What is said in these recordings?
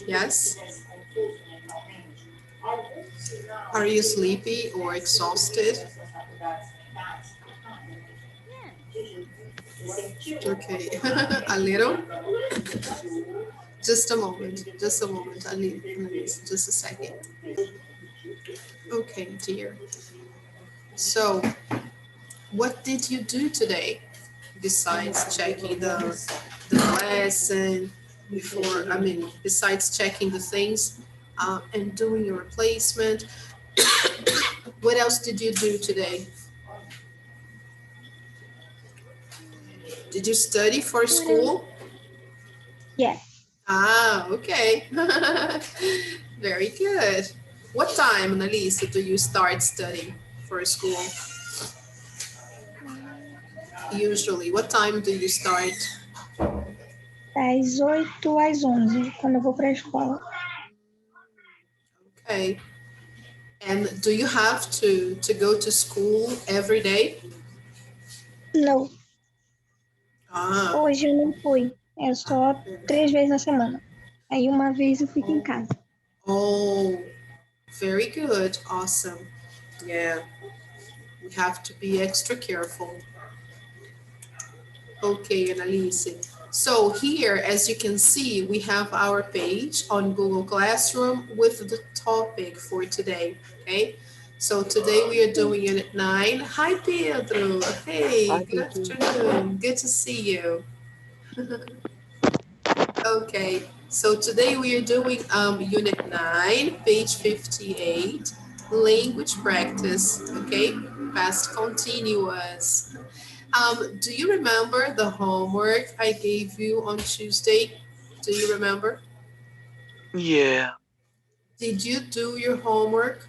Yes? Are you sleepy or exhausted? Okay, a little? Just a moment, just a moment. I need just a second. Okay, dear. So, what did you do today besides checking the lesson before, besides checking the things and doing your replacement? What else did you do today? Did you study for school? Yes. Ah, okay. Very good. What time, Annalise, do you start studying for school? Usually, what time do you start? Das 8 às 11, quando eu vou para a escola. Okay. And do you have to go to school every day? Não, Ah, hoje eu não fui. É só 3 vezes na semana. Aí uma vez eu fico em casa. oh, very good. Awesome. Yeah, we have to be extra careful. Okay, Annalise. So here, as you can see, we have our page on Google Classroom with the topic for today, okay? So today we are doing Unit 9. Hi, Pedro. Hey, Hi, good teacher. afternoon. Good to see you. Okay, so today we are doing Unit 9, page 58, language practice, okay? Past continuous. Do you remember the homework I gave you on Tuesday? Do you remember? Yeah. Did you do your homework?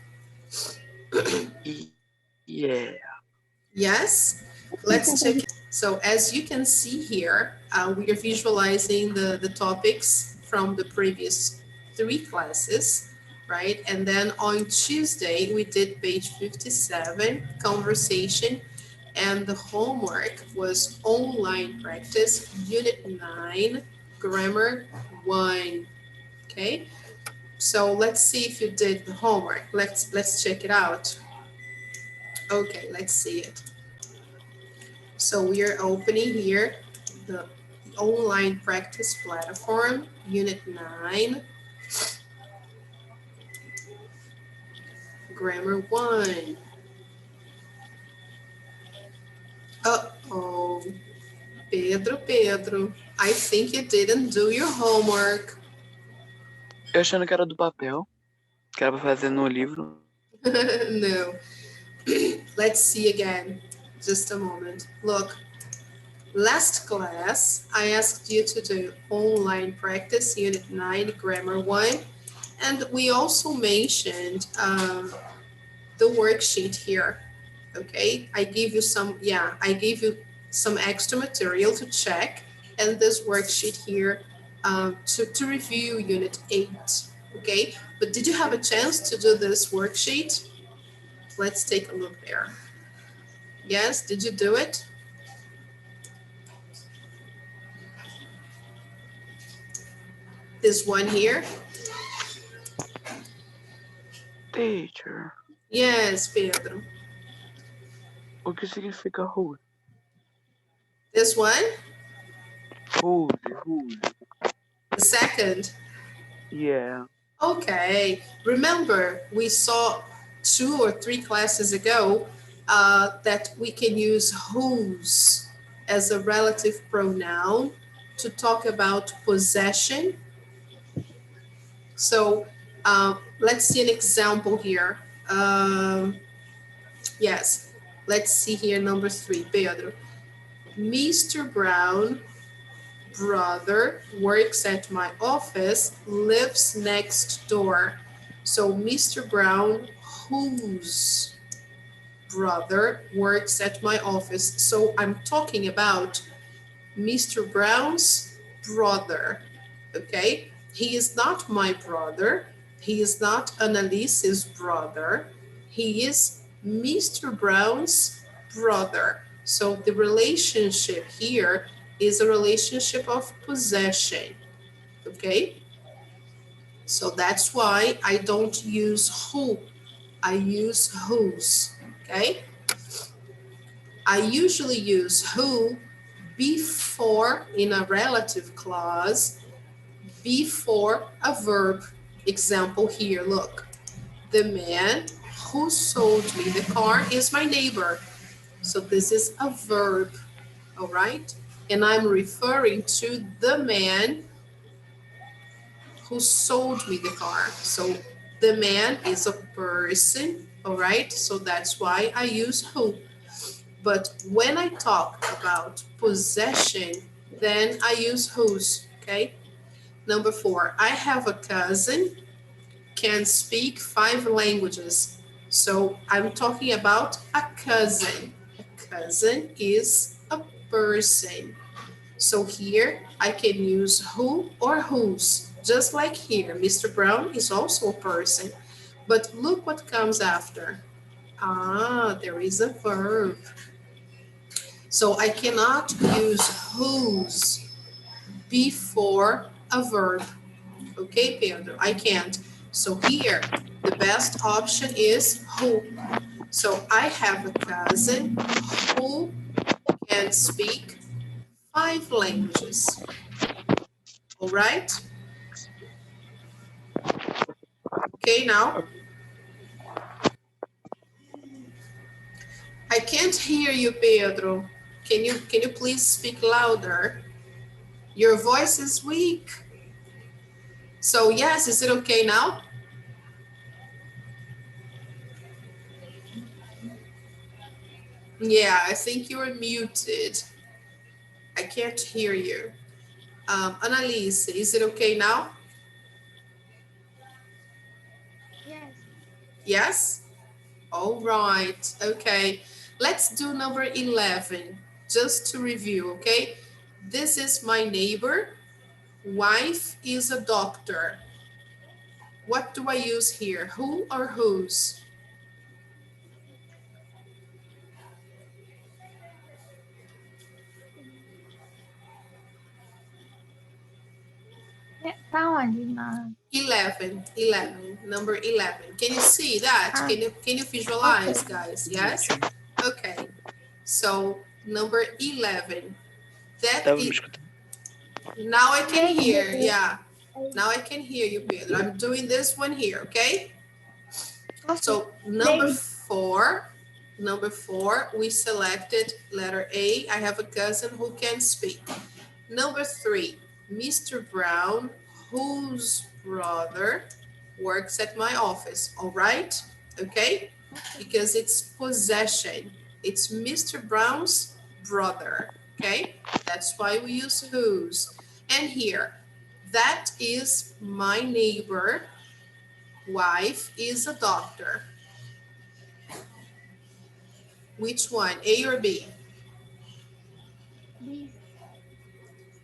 Yeah. Yes? Let's check. So as you can see here, we are visualizing the topics from the previous 3 classes, right? And then on Tuesday, we did page 57, conversation, and the homework was online practice, unit 9, grammar 1, okay? So let's see if you did the homework. Let's check it out. Okay, let's see it. So we are opening here the online practice platform, unit 9, grammar 1. Uh-oh, Pedro, I think you didn't do your homework. Eu achando que era do papel, que era pra fazer no livro. No, let's see again. Just a moment. Look, last class, I asked you to do online practice, unit 9, grammar 1. And we also mentioned the worksheet here, okay? I gave you some extra material to check and this worksheet here to review unit 8, okay? But did you have a chance to do this worksheet? Let's take a look there. Yes, did you do it? This one here? Teacher, Yes, Pedro. o que significa rude? This one? Rude. The second? Yeah. Okay, remember we saw 2 or 3 classes ago that we can use whose as a relative pronoun to talk about possession. So let's see an example here. Yes, let's see here number 3, Pedro. Mr. Brown brother works at my office, lives next door. So Mr. Brown, whose brother works at my office. So I'm talking about Mr. Brown's brother, okay? He is not my brother. He is not Annalise's brother. He is Mr. Brown's brother. So the relationship here is a relationship of possession, okay? So that's why I don't use who, I use whose, okay? I usually use who before in a relative clause, before a verb. Example here, look. The man who sold me the car is my neighbor. So this is a verb, all right? And I'm referring to the man who sold me the car. So the man is a person, all right? So that's why I use who. But when I talk about possession, then I use whose, okay? Number 4, I have a cousin, can speak 5 languages. So I'm talking about a cousin. A cousin is a person. So here I can use who or whose. Just like here, Mr. Brown is also a person. But look what comes after. Ah, there is a verb. So I cannot use whose before a verb. Okay, Pedro, I can't. So here, the best option is who. So I have a cousin who can speak 5 languages. All right? Okay, now I can't hear you, Pedro. Can you please speak louder? Your voice is weak. So yes, is it okay now? Yeah, I think you are muted. I can't hear you. Annalise, is it okay now? Yes. Yes? All right, okay. Let's do number 11, just to review, okay? This is my neighbor. Wife is a doctor. What do I use here? Who or whose? É, tá onde? Na... 11, number 11. Can you see that? Ah, Can you visualize, ok. guys? Yes? Okay. So, number 11. That Tava me is, escutando? now I can Yes, hear, yes. yeah. Now I can hear you, Pedro. I'm doing this one here, okay? Ok. So number David. 4, we selected letter A. I have a cousin who can speak. Number 3, Mr. Brown, whose brother works at my office. All right, okay? Because it's possession. It's Mr. Brown's brother, okay? That's why we use whose. And here, that is my neighbor. Wife is a doctor. Which one, A or B? B.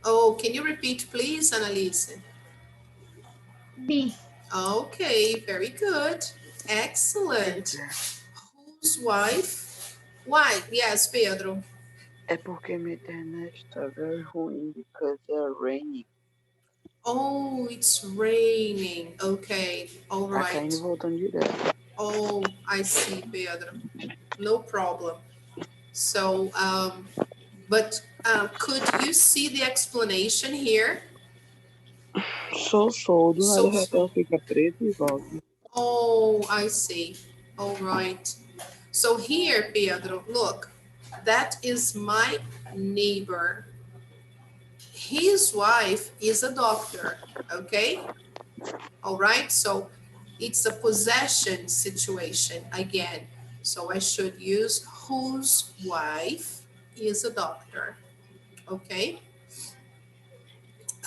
Oh, can you repeat, please, Annalise? B. Okay, very good. Pois Excellent. é. Whose wife? Why? Yes, Pedro. É porque minha internet tá very ruim because it's raining. Oh, it's raining. Okay, all Tá caindo e right. voltando direto. Oh, I see, Pedro. No problem. So, but could you see the explanation here? Sou, do nada So, a tela fica preta e volta. oh, I see. All right. So here, Pedro, look, that is my neighbor. His wife is a doctor, okay? All right, so it's a possession situation again. So I should use whose wife is a doctor, okay?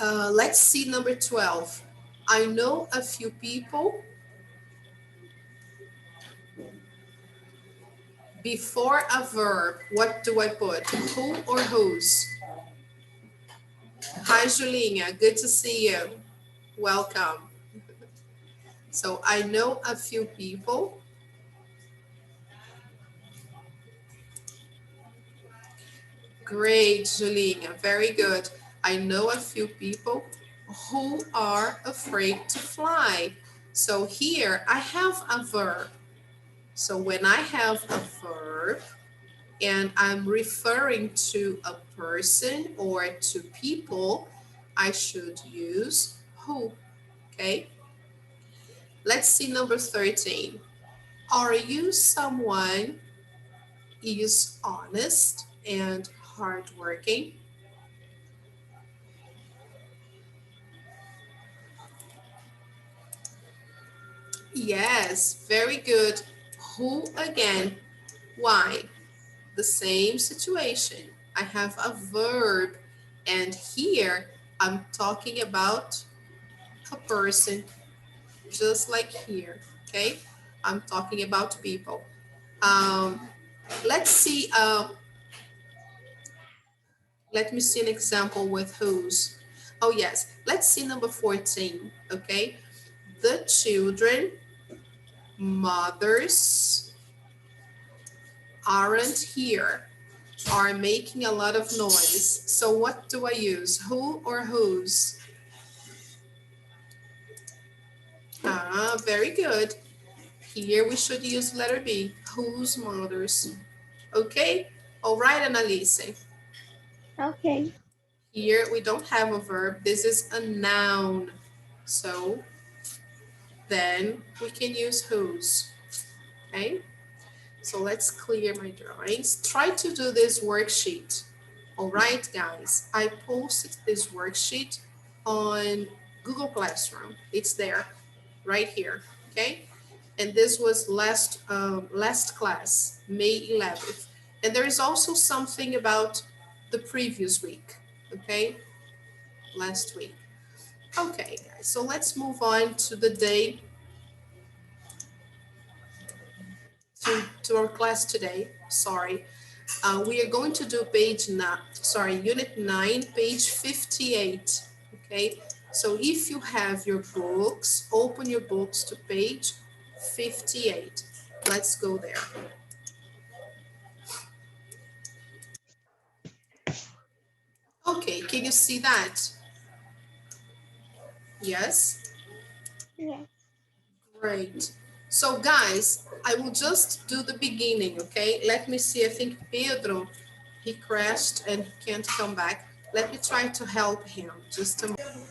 Let's see number 12. I know a few people. Before a verb, what do I put? Who or whose? Hi, Julinha, good to see you. Welcome. So I know a few people. Great, Julinha, very good. I know a few people who are afraid to fly. So here I have a verb. So when I have a verb and I'm referring to a person or to people, I should use who, okay? Let's see number 13. Are you someone is honest and hardworking? Yes, very good. Who again? Why? The same situation. I have a verb, and here I'm talking about a person, just like here, okay? I'm talking about people. Um, let's see, let me see an example with whose. Oh yes, let's see number 14, okay? The children, mothers aren't here, are making a lot of noise. So what do I use? Who or whose? Ah, very good. Here we should use letter B, whose mothers. Okay? All right, Annalise. Okay. Here we don't have a verb. This is a noun. So then we can use whose. Okay? So let's clear my drawings. Try to do this worksheet. All right, guys. I posted this worksheet on Google Classroom. It's there, right here. Okay? And this was last class, May 11th. And there is also something about the previous week. Okay? Last week. Okay, guys. So let's move on to the day to our class today. Sorry. We are going to do unit 9, page 58, okay? So if you have your books, open your books to page 58. Let's go there. Okay, can you see that? Yes? Yes. Great. So guys, I will just do the beginning, okay? Let me see, I think Pedro, he crashed and he can't come back. Let me try to help him, just a moment.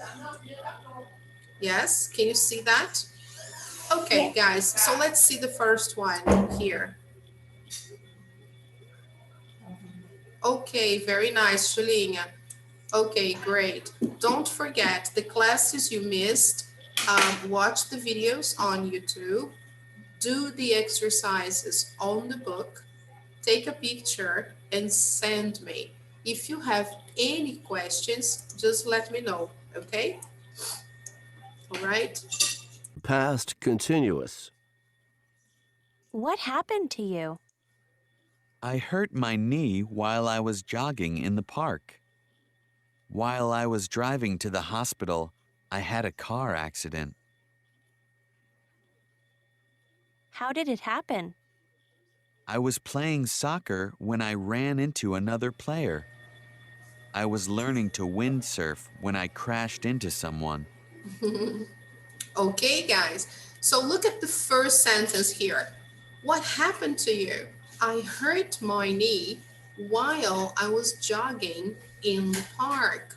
Yes, can you see that? Okay, Yes. guys, so let's see the first one here. Okay, very nice, Shulinha. Okay, great. Don't forget the classes you missed. Watch the videos on YouTube. Do the exercises on the book. Take a picture and send me. If you have any questions, just let me know, okay? All right. Past continuous. What happened to you? I hurt my knee while I was jogging in the park. While I was driving to the hospital, I had a car accident. How did it happen? I was playing soccer when I ran into another player. I was learning to windsurf when I crashed into someone. Okay, guys. So look at the first sentence here. What happened to you? I hurt my knee while I was jogging in the park.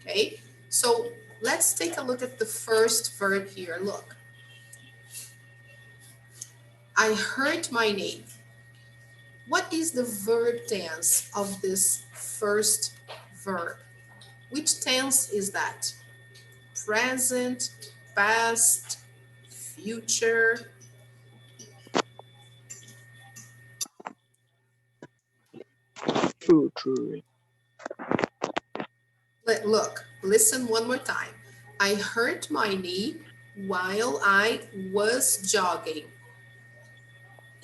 Okay, so let's take a look at the first verb here. Look, I hurt my knee. What is the verb tense of this first verb? Which tense is that? Present, past, future? Future. Look, listen one more time. I hurt my knee while I was jogging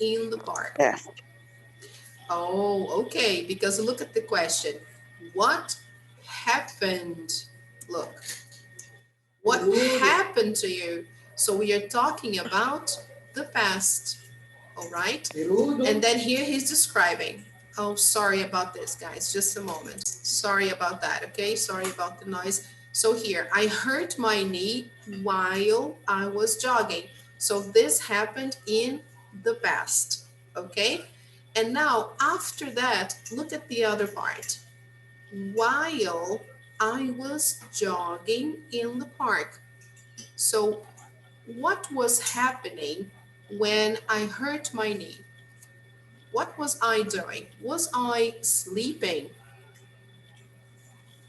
in the park. Past. Oh, okay, because look at the question. What happened? Look, what happened to you? So we are talking about the past, all right? And then here he's describing. Oh, sorry about this, guys. Just a moment. Sorry about that, okay? Sorry about the noise. So here, I hurt my knee while I was jogging. So this happened in the past, okay? And now after that, look at the other part. While I was jogging in the park. So what was happening when I hurt my knee? What was I doing? Was I sleeping?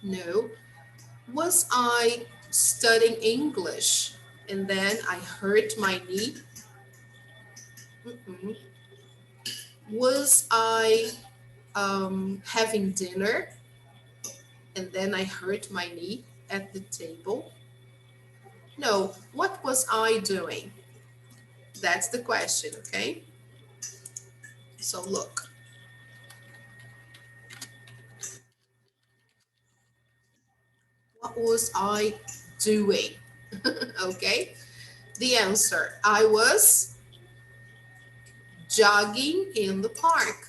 No. Was I studying English and then I hurt my knee? Mm-mm. Was I having dinner and then I hurt my knee at the table? No. What was I doing? That's the question, okay? So look. What was I doing? Okay. The answer, I was jogging in the park.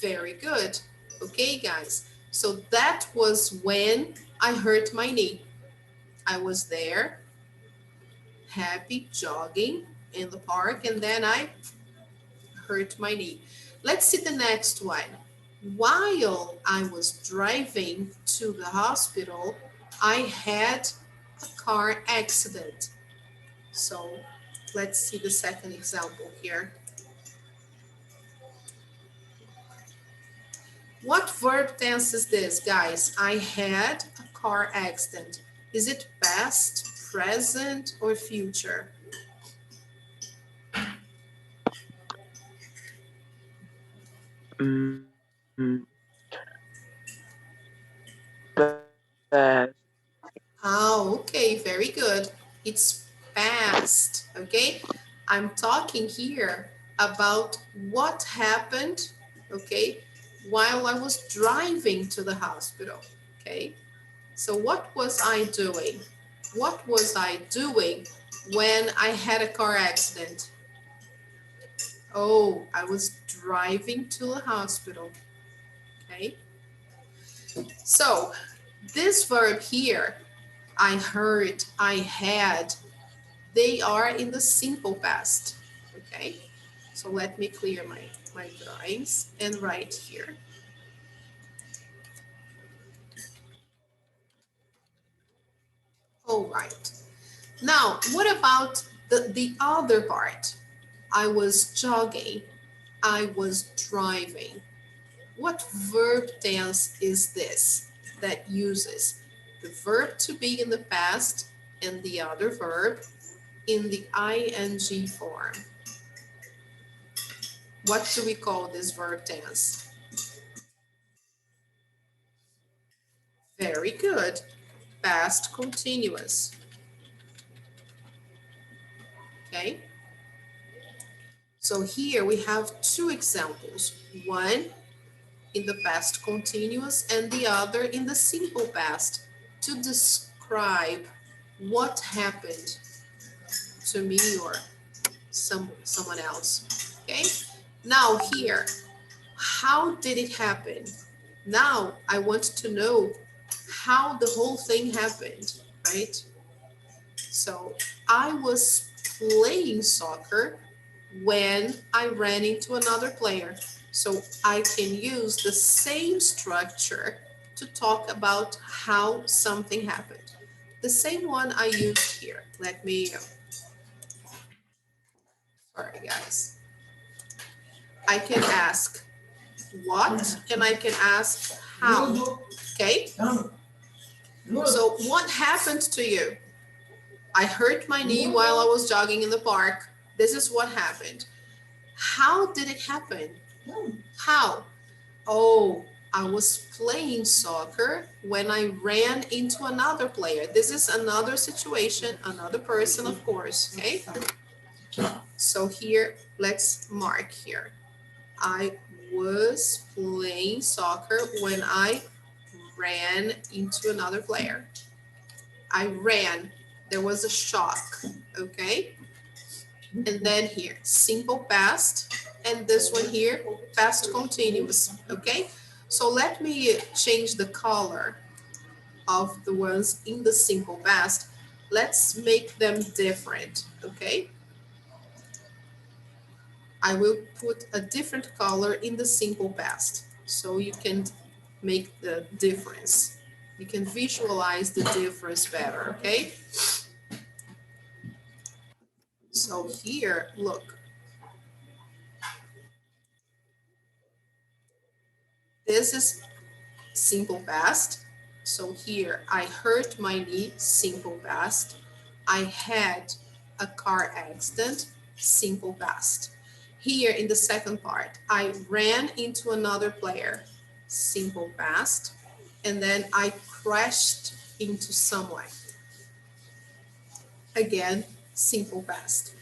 Very good. Okay, guys. So that was when I hurt my knee. I was there, happy, jogging in the park, and then I hurt my knee. Let's see the next one. While I was driving to the hospital, I had a car accident. So let's see the second example here. What verb tense is this, guys? I had a car accident. Is it past, present, or future? Mm, mm, Past. Oh, okay, very good. It's past, okay? I'm talking here about what happened, okay, while I was driving to the hospital, okay? So what was I doing? What was I doing when I had a car accident? Oh, I was driving to the hospital, okay? So this verb here, I heard, I had, they are in the simple past, okay? So let me clear my drawings and write here. All right. Now, what about the other part? I was jogging, I was driving. What verb tense is this that uses the verb to be in the past and the other verb in the ing form? What do we call this verb tense? Very good. Past continuous. Okay. So here we have two examples. One in the past continuous and the other in the simple past to describe what happened to me or someone else. Okay. Now here, how did it happen? Now I want to know how the whole thing happened, right? So I was playing soccer when I ran into another player. So I can use the same structure to talk about how something happened. The same one I used here. Let me, sorry guys. I can ask what and I can ask how, okay? So what happened to you? I hurt my knee while I was jogging in the park. This is what happened. How did it happen? How? Oh, I was playing soccer when I ran into another player. This is another situation, another person, of course, okay? So here, let's mark here. I was playing soccer when I ran into another player. I ran. There was a shock, okay? And then here, simple past, and this one here, past continuous, okay? So let me change the color of the ones in the simple past, let's make them different, okay? I will put a different color in the simple past so you can make the difference. You can visualize the difference better, okay? So here, look. This is simple past. So here, I hurt my knee, simple past. I had a car accident, simple past. Here in the second part, I ran into another player, simple past. And then I crashed into someone. Again, simple past.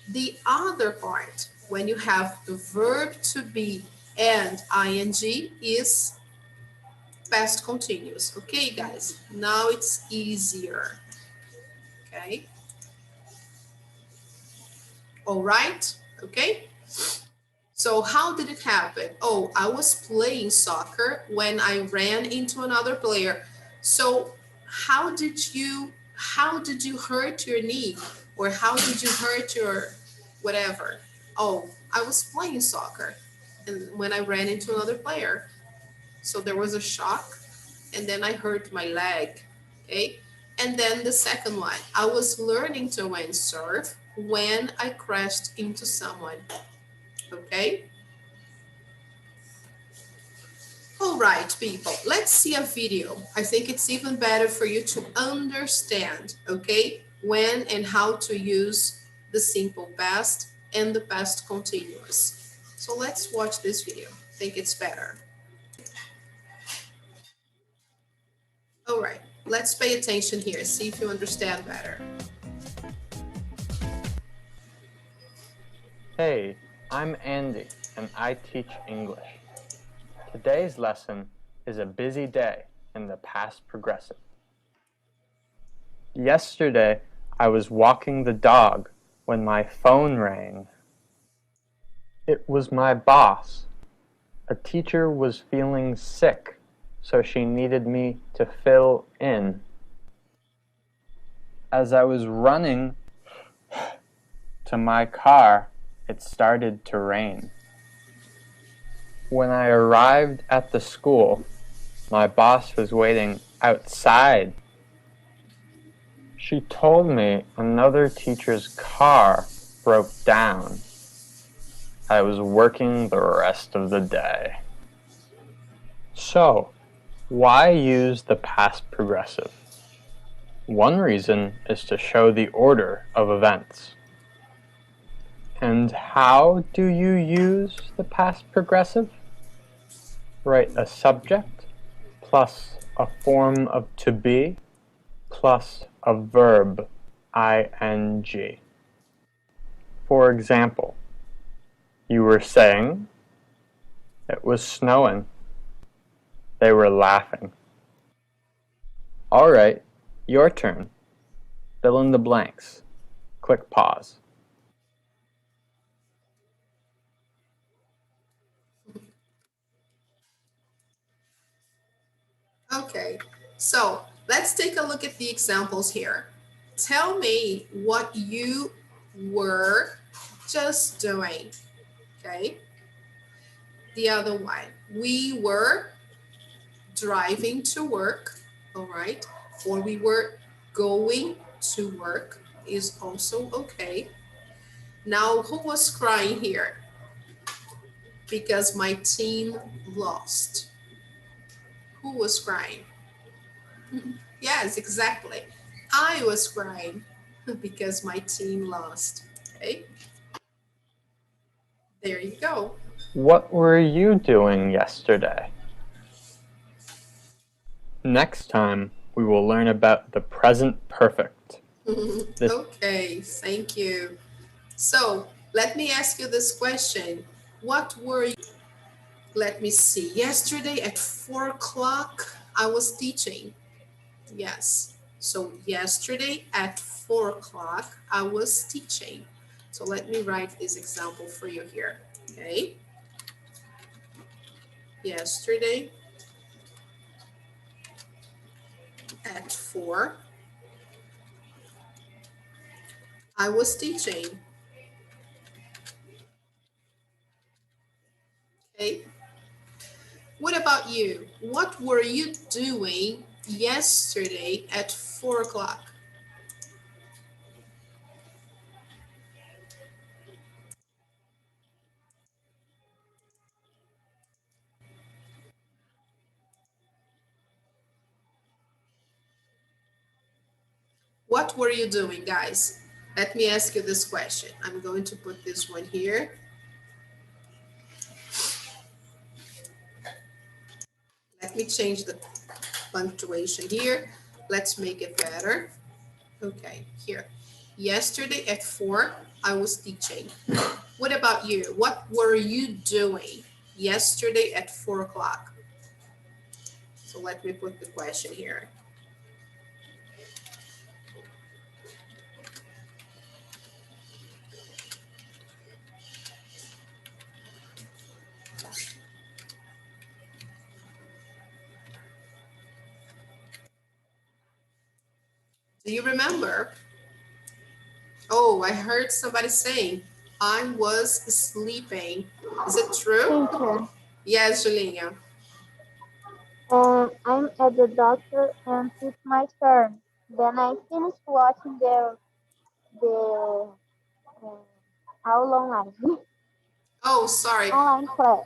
The other part, when you have the verb to be and ing, is past continuous. Okay, guys, now it's easier. Okay. All right. Okay. So how did it happen? Oh, I was playing soccer when I ran into another player. So how did you hurt your knee, or how did you hurt your whatever? Oh, I was playing soccer and when I ran into another player. So there was a shock, and then I hurt my leg. Okay. And then the second one, I was learning to windsurf when I crashed into someone. Okay. All right, people, let's see a video. I think it's even better for you to understand, okay, when and how to use the simple past and the past continuous. So let's watch this video. I think it's better. All right, let's pay attention here. See if you understand better. Hey, I'm Andy, and I teach English. Today's lesson is a busy day in the past progressive. Yesterday, I was walking the dog when my phone rang. It was my boss. A teacher was feeling sick, so she needed me to fill in. As I was running to my car, it started to rain. When I arrived at the school, my boss was waiting outside. She told me another teacher's car broke down. I was working the rest of the day. So, why use the past progressive? One reason is to show the order of events. And how do you use the past progressive? Write a subject plus a form of to be plus a verb, ing. For example, you were saying, it was snowing. They were laughing. All right, your turn. Fill in the blanks. Click pause. Okay, so let's take a look at the examples here. Tell me what you were just doing, okay? The other one, we were driving to work, all right? Or we were going to work is also okay. Now, who was crying here? Because my team lost. Who was crying? Yes, exactly. I was crying because my team lost. Okay. There you go. What were you doing yesterday? Next time, we will learn about the present perfect. Okay, thank you. So let me ask you this question. What were you? Let me see. Yesterday at 4 o'clock, I was teaching. Yes. So yesterday at 4 o'clock, I was teaching. So let me write this example for you here. Okay. Yesterday at 4, I was teaching. Okay. What about you? What were you doing yesterday at 4 o'clock? What were you doing, guys? Let me ask you this question. I'm going to put this one here. Let me change the punctuation here. Let's make it better. Okay, here. Yesterday at 4, I was teaching. What about you? What were you doing yesterday at 4 o'clock? So let me put the question here. Do you remember? Oh, I heard somebody saying, I was sleeping. Is it true? Teacher, Yes, Julinha. I'm at the doctor and it's my turn. Then I finished watching the aula online, Oh, sorry. online class.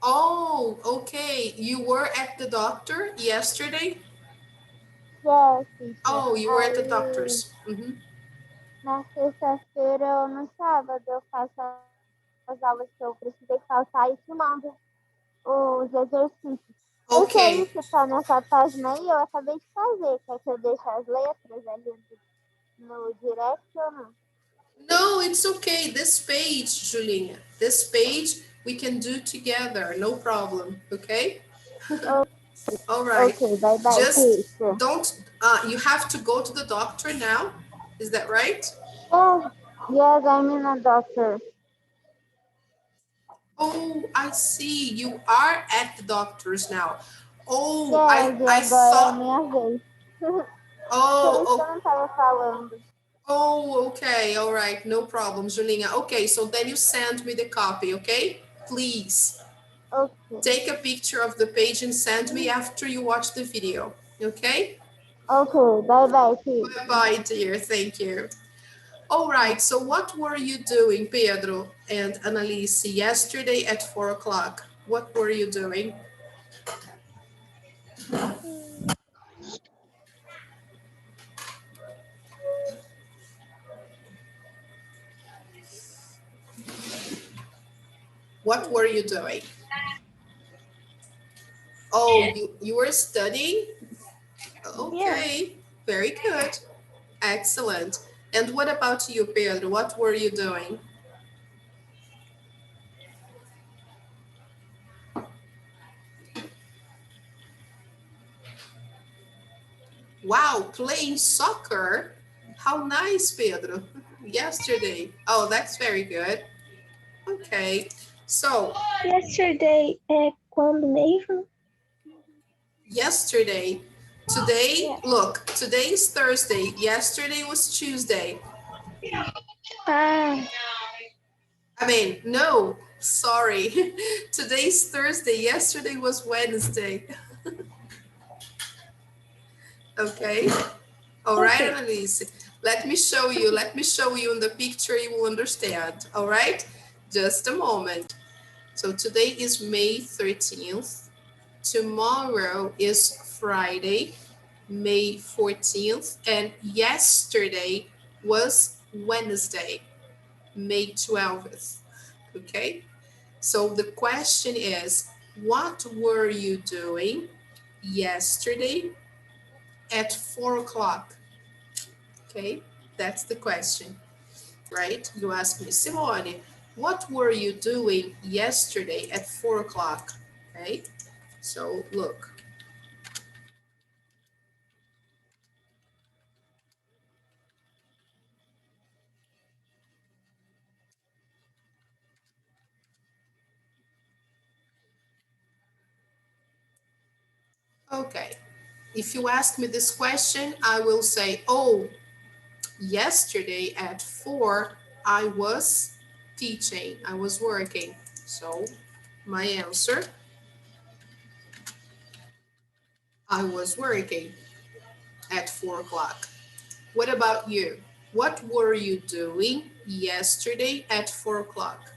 Oh, okay. You were at the doctor yesterday? Yes, teacher. Oh, you were at the Aí doctor's. Mhm. na sexta-feira ou no sábado eu faço as aulas que eu precisei faltar e te mando os exercícios. Esse aí Okay. que tá nessa página aí eu acabei de fazer. Quer que eu deixe as letras ali no direct ou não? No, it's okay. This page, Julinha, this page we can do together. No problem. Okay? All right. Okay, bye bye, Just teacher. don't, you have to go to the doctor now. Is that right? Yes, I'm in a doctor. Oh, I see. You are at the doctor's now. Oh, Yes, e I agora é saw. minha vez. Por Oh, isso que eu não tava falando. oh, okay. All right. No problem, Julinha. Okay, so then you send me the copy, okay? Please Okay. take a picture of the page and send me after you watch the video, okay? Okay, bye bye, teacher. Bye-bye, dear. Thank you. All right. So what were you doing, Pedro and Annalise, yesterday at 4 o'clock? What were you doing? What were you doing? Oh, you were studying? Okay, very good. Excellent. And what about you, Pedro? What were you doing? Wow, playing soccer? How nice, Pedro. Yesterday. Oh, that's very good. Okay. So, Yesterday é quando mesmo? yesterday, today, look, today is Thursday. Yesterday was Tuesday. Ah, I mean, no, sorry. Today's Thursday. Yesterday was Wednesday. Okay. All right, okay. Annalise. Let me show you. Let me show you in the picture. You will understand. All right. Just a moment. So today is May 13th. Tomorrow is Friday, May 14th. And yesterday was Wednesday, May 12th. Okay. So the question is, what were you doing yesterday at 4 o'clock? Okay, that's the question, right? You ask me, Simone, what were you doing yesterday at 4 o'clock? Okay, so look. Okay, If you ask me this question, I will say, oh, yesterday at 4, I was teaching, I was working. So my answer, I was working at 4 o'clock. What about you? What were you doing yesterday at 4 o'clock?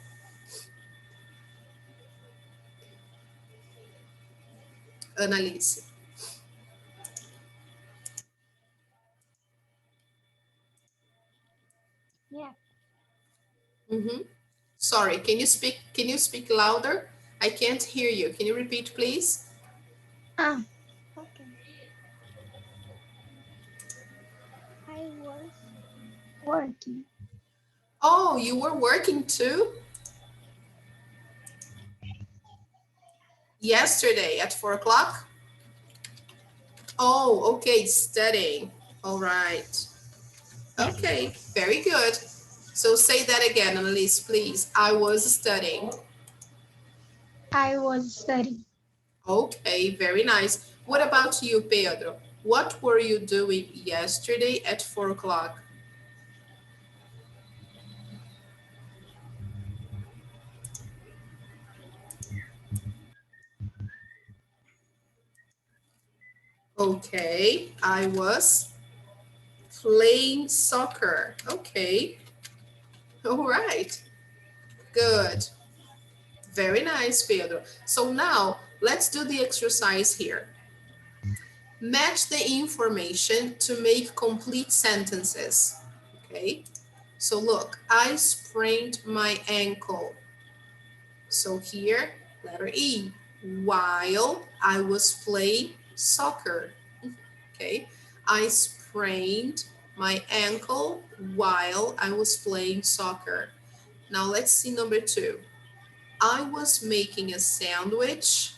Annalise. Yeah. Mm-hmm. Sorry, can you speak louder? I can't hear you. Can you repeat, please? Ah, okay. I was working. Oh, you were working too? Yesterday at 4 o'clock? Oh, okay, studying. All right. Okay, very good. So say that again, Annalise, please. I was studying. I was studying. Okay, very nice. What about you, Pedro? What were you doing yesterday at 4 o'clock? Okay, I was playing soccer. Okay, all right, good. Very nice, Pedro. So now let's do the exercise here. Match the information to make complete sentences. Okay, so look, I sprained my ankle. So here, letter E, while I was playing soccer. Okay, I sprained my ankle while I was playing soccer. Now let's see number 2. I was making a sandwich.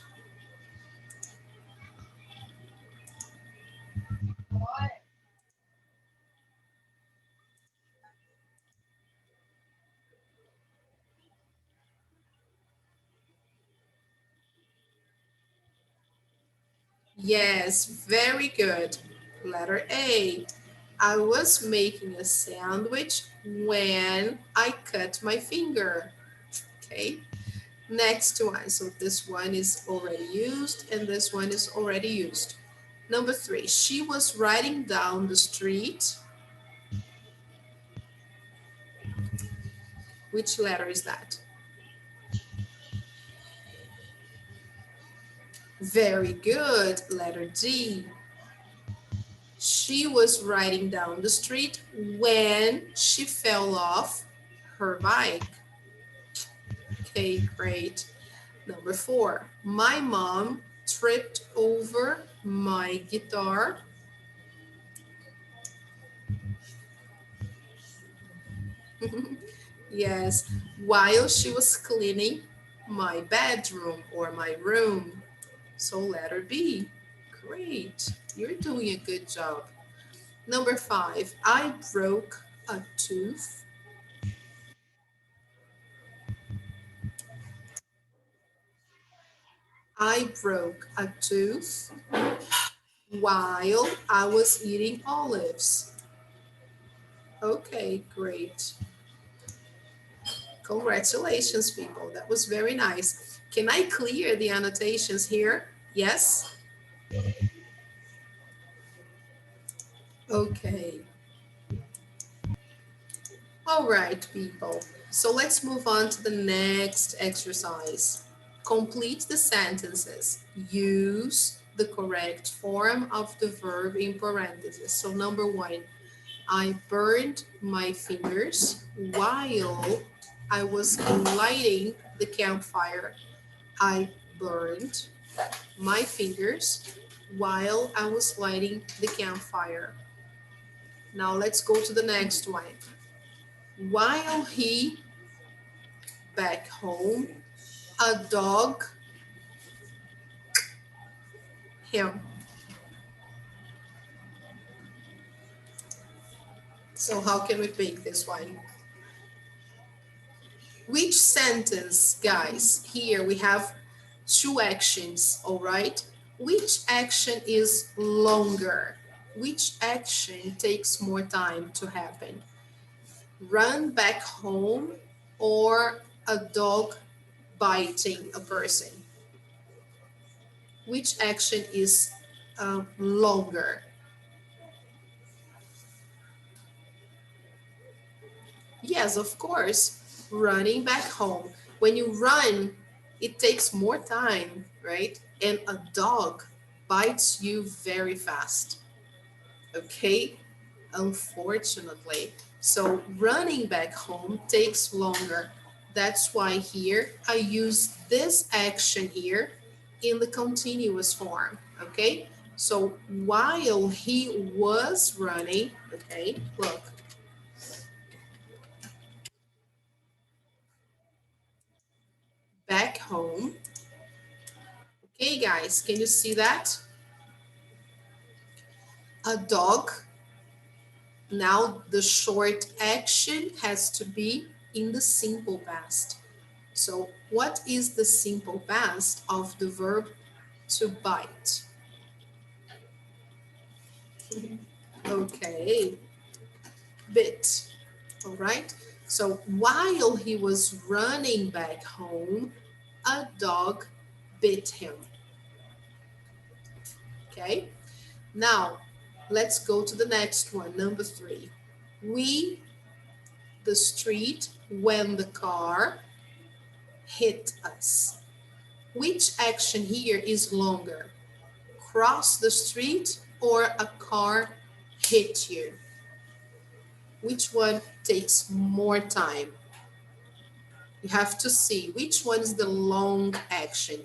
Yes, very good. Letter A. I was making a sandwich when I cut my finger. Okay. Next one. So this one is already used and this one is already used. Number 3. She was riding down the street. Which letter is that? Very good. Letter D. She was riding down the street when she fell off her bike. Okay, great. Number 4, my mom tripped over my guitar. Yes, while she was cleaning my bedroom or my room. So letter B. Great, you're doing a good job. Number 5, I broke a tooth. I broke a tooth while I was eating olives. Okay, great. Congratulations, people. That was very nice. Can I clear the annotations here? Yes? Okay. All right, people. So let's move on to the next exercise. Complete the sentences. Use the correct form of the verb in parentheses. So number 1, I burned my fingers while I was lighting the campfire. I burned my fingers while I was lighting the campfire. Now let's go to the next one. While he back home, a dog him. So how can we pick this one? Which sentence, guys? Here we have 2 actions, all right? which action is longer? Which action takes more time to happen? Run back home or a dog biting a person? Which action is longer? Yes, of course, running back home. When you run, it takes more time, right? And a dog bites you very fast, okay? Unfortunately. So running back home takes longer. That's why here I use this action here in the continuous form, okay? So while he was running, okay, look, back home. Okay, guys, can you see that? A dog. Now the short action has to be in the simple past. So what is the simple past of the verb to bite? Okay, bit. All right. So while he was running back home, a dog bit him. Okay. Now let's go to the next one, number 3. We the street when the car hit us. Which action here is longer? Cross the street or a car hit you? Which one takes more time? You have to see which one is the long action.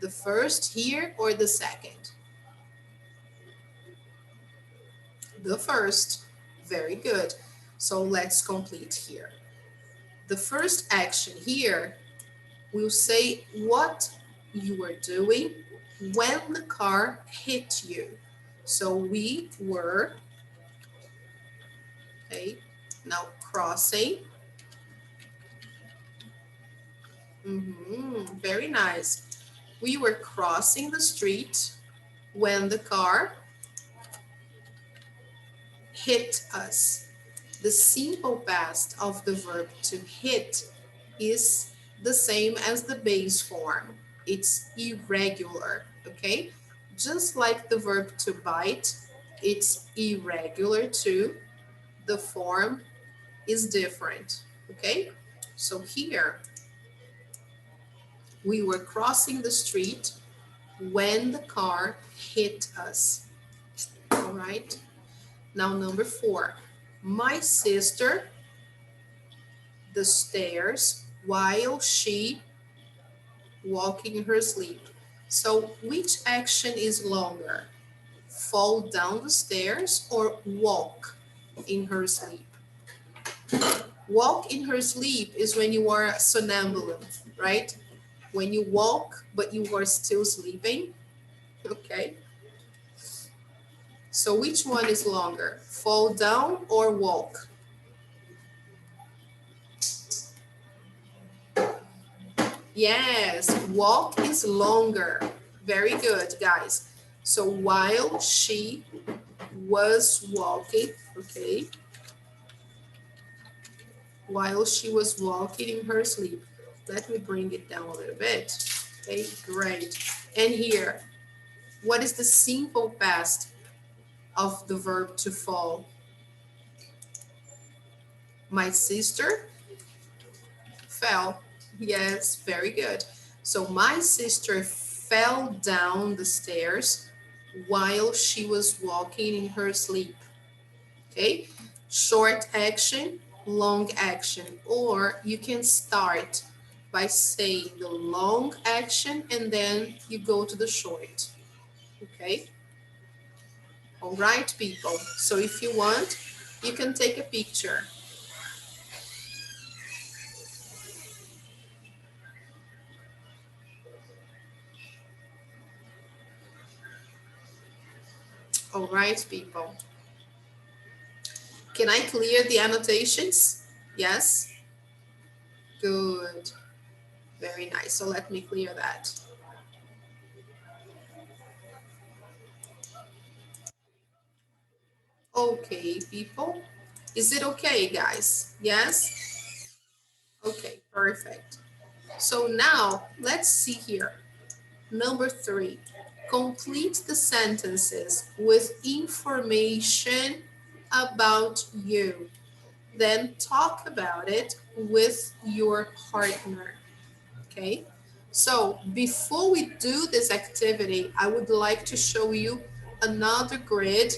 The first here or the second? The first. Very good. So let's complete here. The first action here will say what you were doing when the car hit you. So we were, okay, now crossing. Very nice. We were crossing the street when the car hit us. The simple past of the verb to hit is the same as the base form. It's irregular, okay? Just like the verb to bite, it's irregular too. The form is different, okay? So here, we were crossing the street when the car hit us, all right? Now, number 4, my sister the stairs while she walking in her sleep. So which action is longer? Fall down the stairs or walk in her sleep? Walk in her sleep is when you are somnambulant, right? When you walk, but you are still sleeping, okay? So which one is longer? Fall down or walk? Yes, walk is longer. Very good, guys. So while she was walking, okay, while she was walking in her sleep. Let me bring it down a little bit. Okay, great. And here, what is the simple past of the verb to fall? My sister fell. Yes, very good. So my sister fell down the stairs while she was walking in her sleep. Okay, short action, long action, or you can start by saying the long action and then you go to the short. Okay, all right, people. So if you want, you can take a picture. All right, people. Can I clear the annotations? Yes? Good. Very nice. So let me clear that. Okay, people. Is it okay, guys? Yes? Okay, perfect. So now let's see here. Number 3, complete the sentences with information about you. Then talk about it with your partner. Okay? So before we do this activity, I would like to show you another grid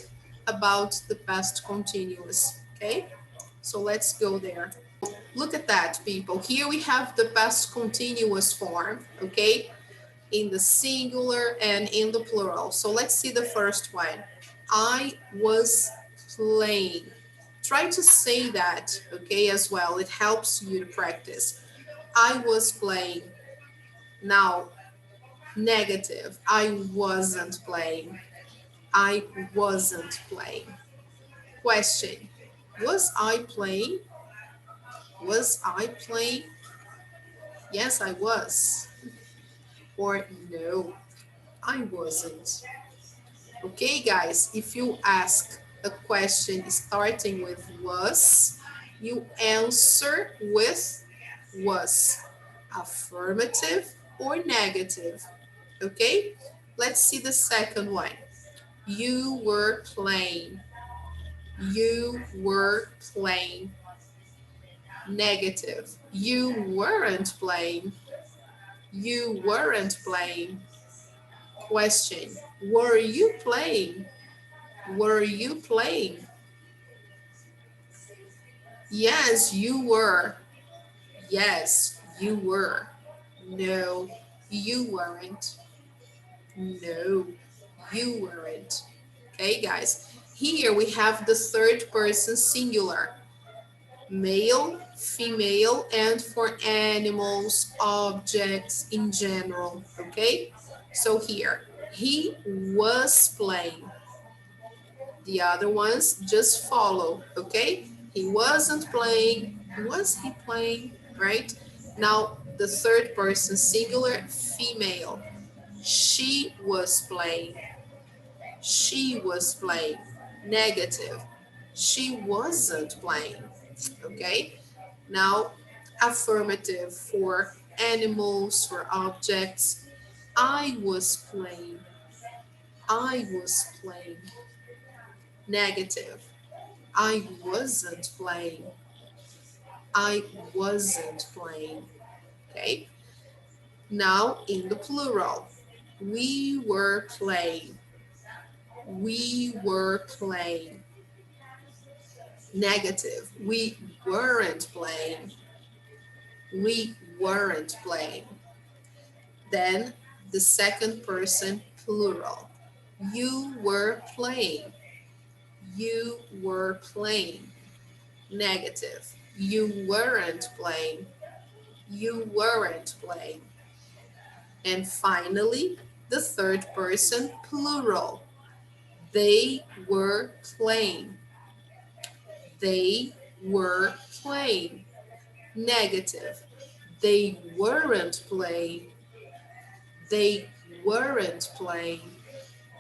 about the past continuous. Okay? So let's go there. Look at that, people. Here we have the past continuous form, okay? In the singular and in the plural. So let's see the first one. I was playing. Try to say that, okay, as well. It helps you to practice. I was playing. Now, negative. I wasn't playing. I wasn't playing. Question. Was I playing? Was I playing? Yes, I was. Or no, I wasn't. Okay, guys, if you ask a question starting with was, you answer with was, affirmative or negative. Okay, let's see the second one. You were playing. You were playing. Negative. You weren't playing. You weren't playing. Question. Were you playing? Were you playing? Yes, you were. Yes, you were. No, you weren't. No, you weren't. Okay, guys. Here we have the third person singular. Male, female, and for animals, objects in general. Okay? So here, he was playing. The other ones just follow, okay? He wasn't playing. Was he playing? Right? Now, the third person singular, female. She was playing. She was playing. Negative. She wasn't playing. Okay? Now, affirmative for animals, for objects. I was playing. I was playing. Negative. I wasn't playing. I wasn't playing. Okay. Now in the plural. We were playing. We were playing. Negative. We weren't playing. We weren't playing. Then the second person plural. You were playing. You were playing. Negative. You weren't playing. You weren't playing. And finally, the third person plural. They were playing. They were playing. Negative. They weren't playing. They weren't playing.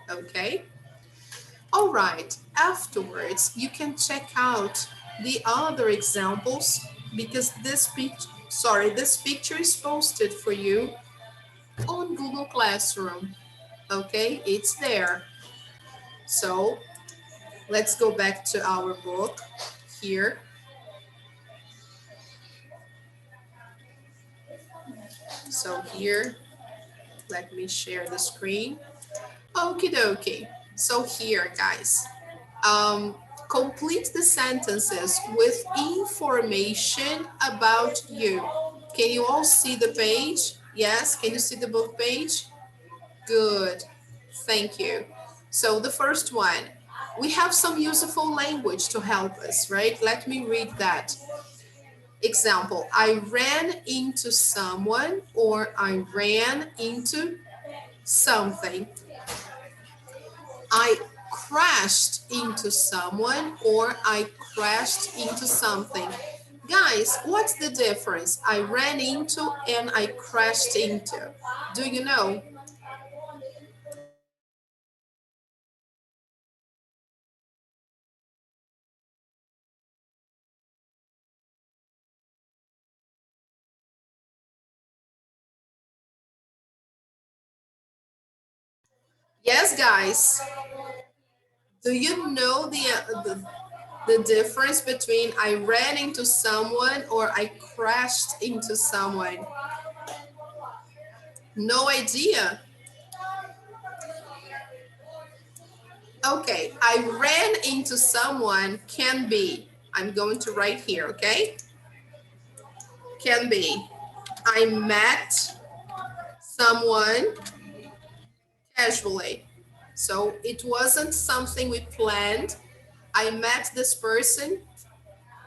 Okay? All right. Afterwards, you can check out the other examples because this picture is posted for you on Google Classroom. Okay, it's there. So let's go back to our book here. So here, let me share the screen. Okie dokie. So here, guys, complete the sentences with information about you. Can you all see the page? Yes, can you see the book page? Good, thank you. So the first one, we have some useful language to help us, right? Let me read that. Example, I ran into someone or I ran into something. I crashed into someone or I crashed into something. Guys, what's the difference? I ran into and I crashed into. Do you know? Yes, guys. Do you know the difference between I ran into someone or I crashed into someone? No idea. Okay, I ran into someone can be. I'm going to write here, okay? Can be. I met someone casually. So it wasn't something we planned. I met this person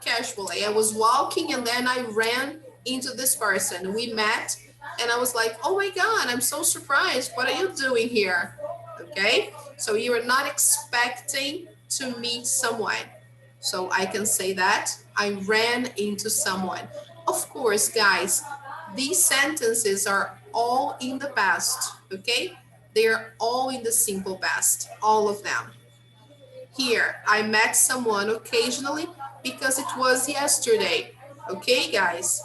casually. I was walking and then I ran into this person. We met and I was like, oh my God, I'm so surprised. What are you doing here? Okay. So you are not expecting to meet someone. So I can say that I ran into someone. Of course, guys, these sentences are all in the past. Okay. They are all in the simple past, all of them. Here, I met someone occasionally because it was yesterday. Okay, guys?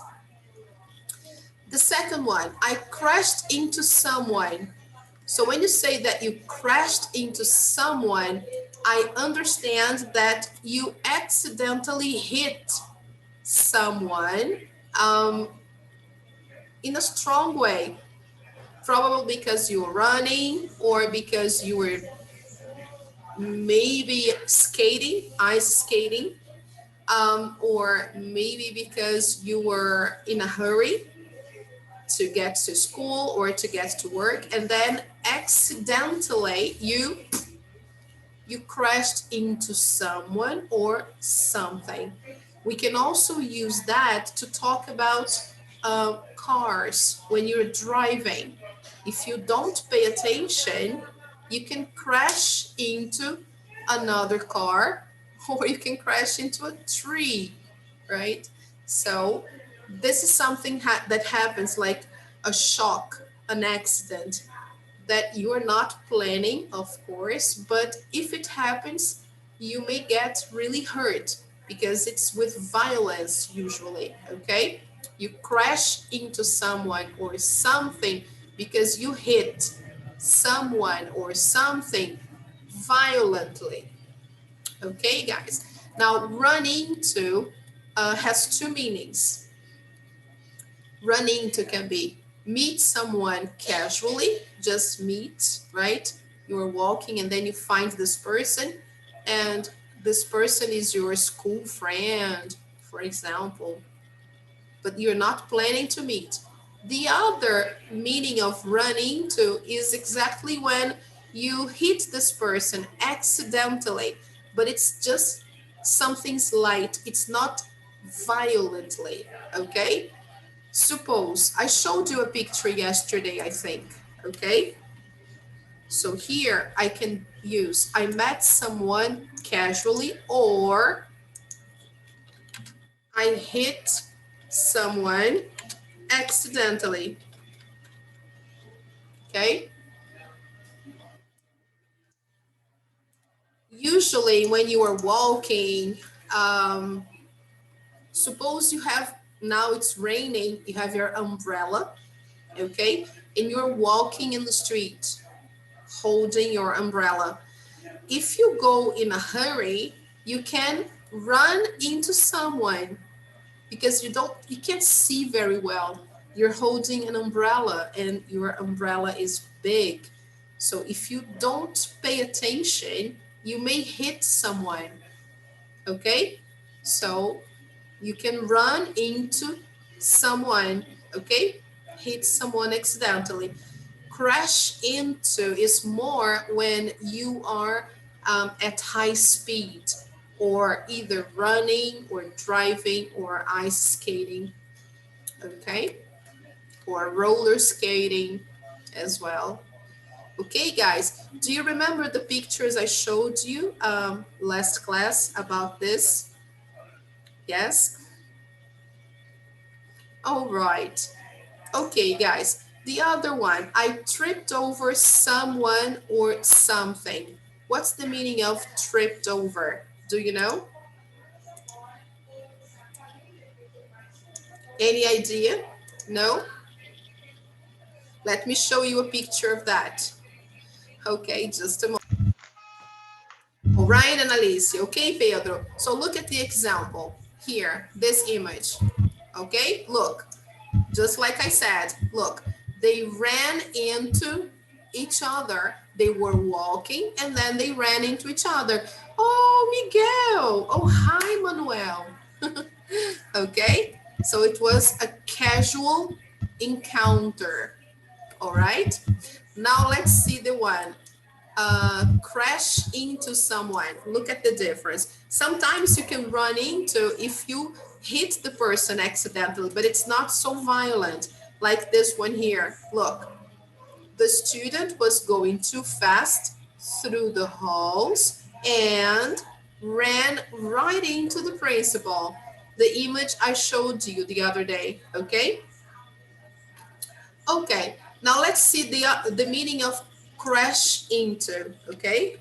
The second one, I crashed into someone. So when you say that you crashed into someone, I understand that you accidentally hit someone um, in a strong way. Probably because you were running or because you were maybe skating, ice skating, or maybe because you were in a hurry to get to school or to get to work, and then accidentally you crashed into someone or something. We can also use that to talk about cars when you're driving. If you don't pay attention, you can crash into another car or you can crash into a tree, right? So this is something that happens like a shock, an accident that you are not planning, of course, but if it happens, you may get really hurt because it's with violence usually, okay? You crash into someone or something because you hit someone or something violently, okay, guys? Now, run into has two meanings. Run into can be meet someone casually, just meet, right? You're walking and then you find this person, and this person is your school friend, for example, but you're not planning to meet. The other meaning of run into is exactly when you hit this person accidentally, but it's just something slight, it's not violently, okay? Suppose I showed you a picture yesterday, I think, okay? So here I can use I met someone casually or I hit someone accidentally, okay? Usually when you are walking, suppose you have, now it's raining, you have your umbrella, okay? And you're walking in the street holding your umbrella. If you go in a hurry, you can run into someone because you can't see very well. You're holding an umbrella and your umbrella is big. So if you don't pay attention, you may hit someone, okay? So you can run into someone, okay? Hit someone accidentally. Crash into is more when you are at high speed or either running or driving or ice skating, okay? Or roller skating as well. Okay, guys, do you remember the pictures I showed you last class about this? Yes? All right. Okay, guys, the other one, I tripped over someone or something. What's the meaning of tripped over? Do you know? Any idea? No? Let me show you a picture of that. Okay, just a moment. All right, Annalise. Okay, Pedro. So look at the example here, this image. Okay, look, just like I said, look, they ran into each other. They were walking and then they ran into each other. Oh, Miguel. Oh, hi, Manuel. Okay, so it was a casual encounter. All right, now let's see the one. Crash into someone. Look at the difference. Sometimes you can run into if you hit the person accidentally, but it's not so violent like this one here. Look, the student was going too fast through the halls and ran right into the principal. The image I showed you the other day, okay? Okay, now let's see the meaning of crash into, okay?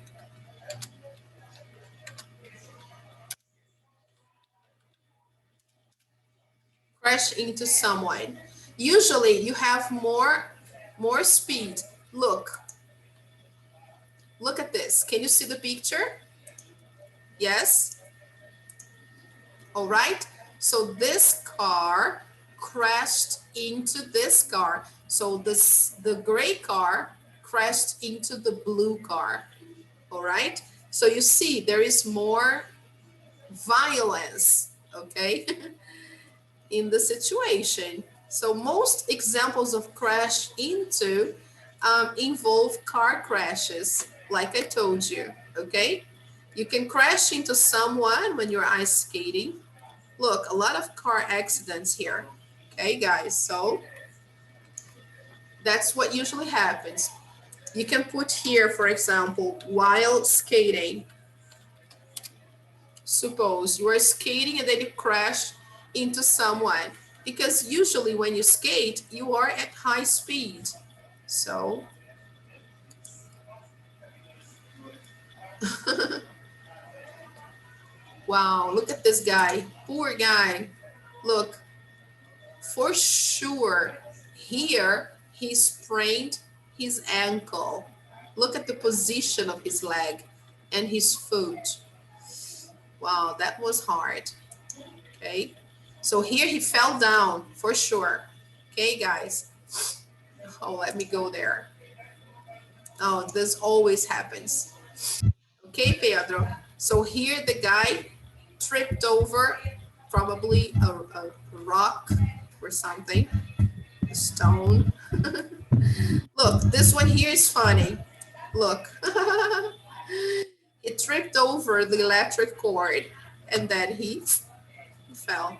Crash into someone. Usually you have more speed. Look at this. Can you see the picture? Yes. All right. So this car crashed into this car. So the gray car crashed into the blue car. All right. So you see there is more violence, okay, in the situation. So most examples of crash into involve car crashes, like I told you, okay? You can crash into someone when you're ice skating. Look, a lot of car accidents here, okay, guys? So that's what usually happens. You can put here, for example, while skating. Suppose you are skating and then you crash into someone, because usually when you skate, you are at high speed. So, wow, look at this guy, poor guy. Look, for sure, here he sprained his ankle. Look at the position of his leg and his foot. Wow, that was hard. Okay, so here he fell down for sure. Okay, guys. Oh, let me go there. Oh, this always happens. Okay, Pedro. So here the guy tripped over probably a rock or something, a stone. Look, this one here is funny. Look, he tripped over the electric cord and then he fell,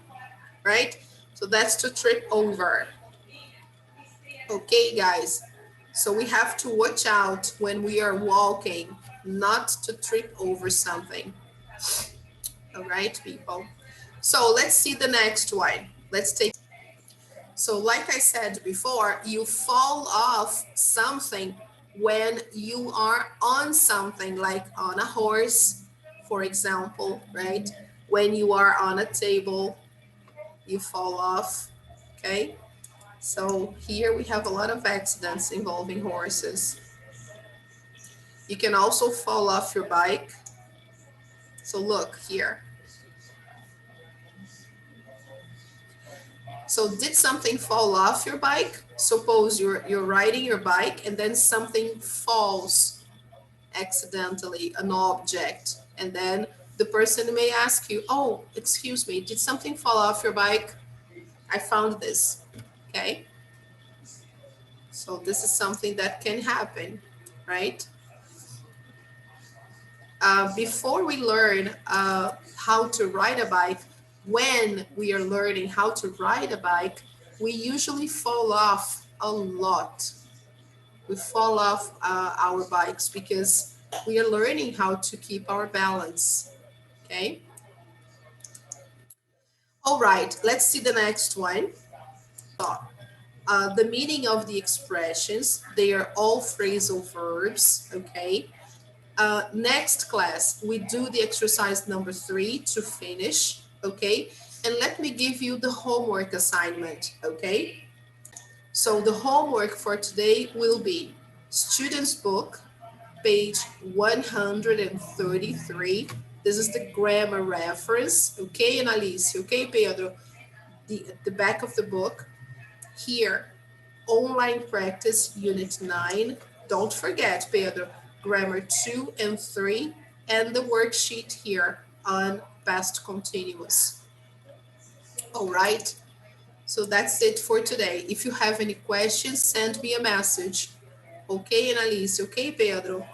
right? So that's to trip over. Okay, guys. So we have to watch out when we are walking, not to trip over something. All right, people. So let's see the next one. Let's take. So like I said before, you fall off something when you are on something, like on a horse, for example, right? When you are on a table, you fall off, okay? So here we have a lot of accidents involving horses. You can also fall off your bike. So look here. So did something fall off your bike? Suppose you're riding your bike and then something falls accidentally, an object, and then the person may ask you, oh, excuse me, did something fall off your bike? I found this, okay? So this is something that can happen, right? Before we learn how to ride a bike, when we are learning how to ride a bike, we usually fall off a lot. We fall off our bikes because we are learning how to keep our balance, okay? All right, let's see the next one. The meaning of the expressions, they are all phrasal verbs, okay? Next class, we do the exercise number 3 to finish, okay? And let me give you the homework assignment, okay? So the homework for today will be student's book, page 133. This is the grammar reference. Okay, Annalise? Okay, Pedro? The back of the book. Here, online practice, unit 9. Don't forget, Pedro, grammar 2 and 3, and the worksheet here on past continuous. All right, so that's it for today. If you have any questions, send me a message. Okay, Annalise? Okay, Pedro?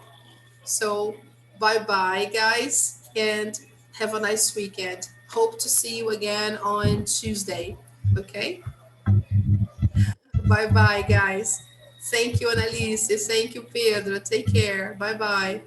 So bye-bye, guys, and have a nice weekend. Hope to see you again on Tuesday. Okay? Bye-bye, guys. Thank you, Annalise. Thank you, Pedro. Take care. Bye-bye.